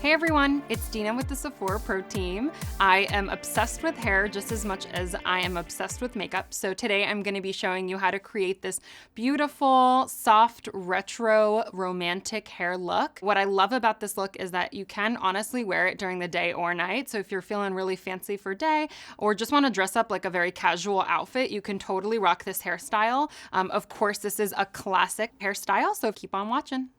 Hey everyone, it's Dina with the Sephora Pro team. I am obsessed with hair just as much as I am obsessed with makeup. So today I'm going to be showing you how to create this beautiful, soft, retro, romantic hair look. What I love about this look is that you can honestly wear it during the day or night. So if you're feeling really fancy for day or just want to dress up like a very casual outfit, you can totally rock this hairstyle. Of course, this is a classic hairstyle, so keep on watching.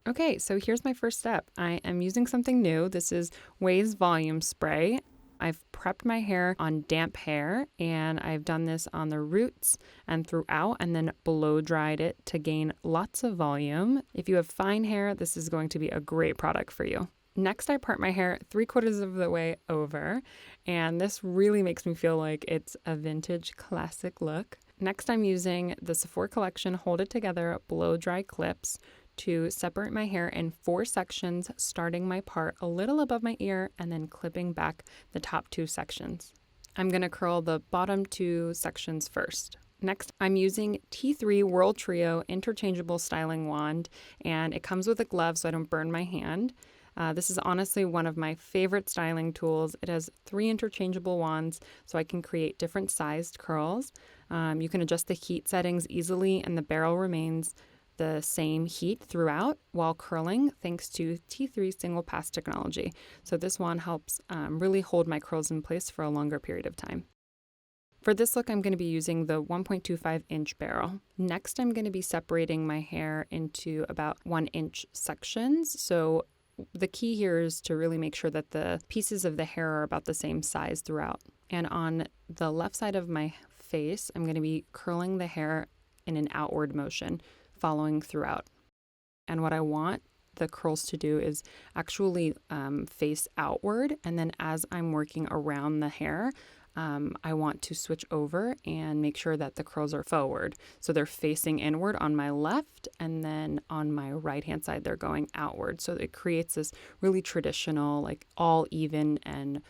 Okay, so here's my first step. I am using something new. This is OUAI's Volume Spray. I've prepped my hair on damp hair, and I've done this on the roots and throughout, and then blow dried it to gain lots of volume. If you have fine hair, this is going to be a great product for you. Next, I part my hair 3/4 of the way over, and this really makes me feel like it's a vintage classic look. Next, I'm using the Sephora Collection Hold It Together Blow Dry Clips to separate my hair in 4 sections, starting my part a little above my ear and then clipping back the top 2 sections. I'm going to curl the bottom 2 sections first. Next, I'm using T3 Whirl Trio Interchangeable Styling Wand, and it comes with a glove so I don't burn my hand. This is honestly one of my favorite styling tools. It has 3 interchangeable wands so I can create different sized curls. You can adjust the heat settings easily, and the barrel remains the same heat throughout while curling thanks to T3 single pass technology. So this wand helps really hold my curls in place for a longer period of time. For this look, I'm going to be using the 1.25-inch barrel. Next, I'm going to be separating my hair into about 1-inch sections. So the key here is to really make sure that the pieces of the hair are about the same size throughout. And on the left side of my face, I'm going to be curling the hair in an outward motion, following throughout. And what I want the curls to do is actually face outward. And then as I'm working around the hair, I want to switch over and make sure that the curls are forward. So they're facing inward on my left, and then on my right hand side, they're going outward. So it creates this really traditional, like all even and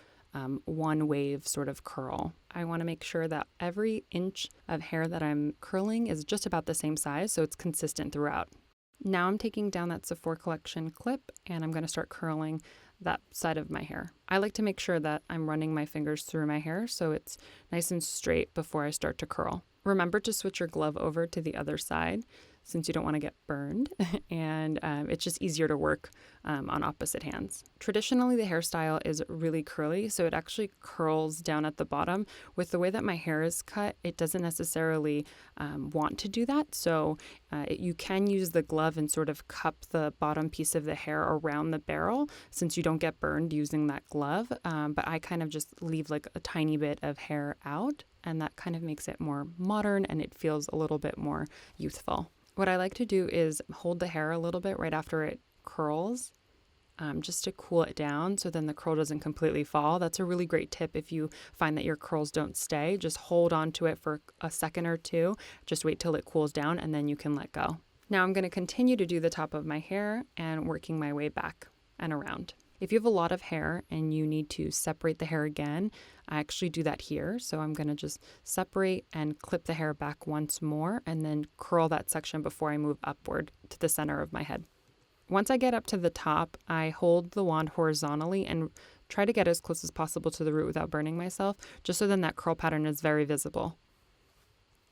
one wave sort of curl. I want to make sure that every inch of hair that I'm curling is just about the same size, so it's consistent throughout. Now I'm taking down that Sephora Collection clip, and I'm going to start curling that side of my hair. I like to make sure that I'm running my fingers through my hair so it's nice and straight before I start to curl. Remember to switch your glove over to the other side since you don't want to get burned, and it's just easier to work on opposite hands. Traditionally, the hairstyle is really curly, so it actually curls down at the bottom. With the way that my hair is cut, it doesn't necessarily want to do that, so you can use the glove and sort of cup the bottom piece of the hair around the barrel since you don't get burned using that glove, but I kind of just leave like a tiny bit of hair out, and that kind of makes it more modern and it feels a little bit more youthful. What I like to do is hold the hair a little bit right after it curls, just to cool it down so then the curl doesn't completely fall. That's a really great tip if you find that your curls don't stay. Just hold on to it for a second or two. Just wait till it cools down and then you can let go. Now I'm going to continue to do the top of my hair and working my way back and around. If you have a lot of hair and you need to separate the hair again, I actually do that here. So I'm going to just separate and clip the hair back once more and then curl that section before I move upward to the center of my head. Once I get up to the top, I hold the wand horizontally and try to get as close as possible to the root without burning myself, just so then that curl pattern is very visible.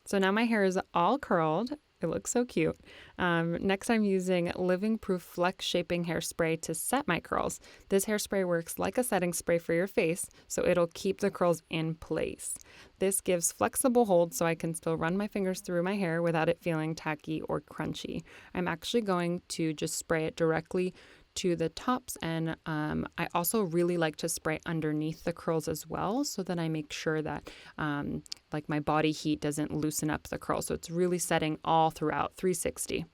So now my hair is all curled. It looks so cute. Next, I'm using Living Proof Flex Shaping Hairspray to set my curls. This hairspray works like a setting spray for your face, so it'll keep the curls in place. This gives flexible hold so I can still run my fingers through my hair without it feeling tacky or crunchy. I'm actually going to just spray it directly to the tops, and I also really like to spray underneath the curls as well so that I make sure that like my body heat doesn't loosen up the curl, so it's really setting all throughout 360.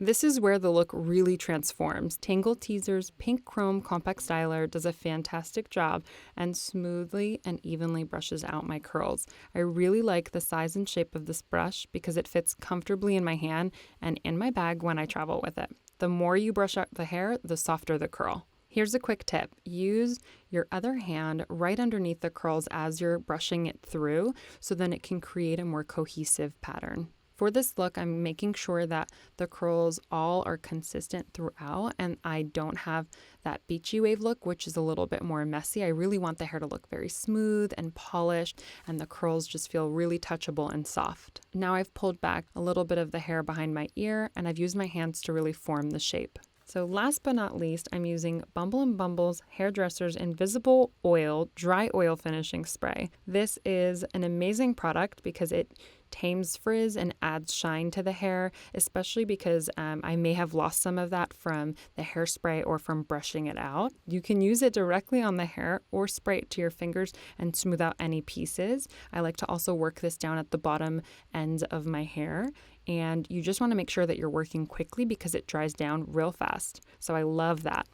This is where the look really transforms. Tangle Teezer's Pink Chrome Compact Styler does a fantastic job and smoothly and evenly brushes out my curls. I really like the size and shape of this brush because it fits comfortably in my hand and in my bag when I travel with it. The more you brush out the hair, the softer the curl. Here's a quick tip. Use your other hand right underneath the curls as you're brushing it through so then it can create a more cohesive pattern. For this look, I'm making sure that the curls all are consistent throughout and I don't have that beachy wave look, which is a little bit more messy. I really want the hair to look very smooth and polished and the curls just feel really touchable and soft. Now I've pulled back a little bit of the hair behind my ear and I've used my hands to really form the shape. So last but not least, I'm using Bumble & Bumble's Hairdresser's Invisible Oil Dry Oil Finishing Spray. This is an amazing product because it tames frizz and adds shine to the hair, especially because I may have lost some of that from the hairspray or from brushing it out. You can use it directly on the hair or spray it to your fingers and smooth out any pieces. I like to also work this down at the bottom ends of my hair. And you just want to make sure that you're working quickly because it dries down real fast. So I love that.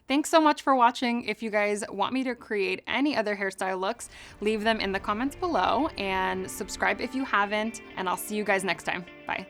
Thanks so much for watching. If you guys want me to create any other hairstyle looks, leave them in the comments below and subscribe if you haven't, and I'll see you guys next time. Bye.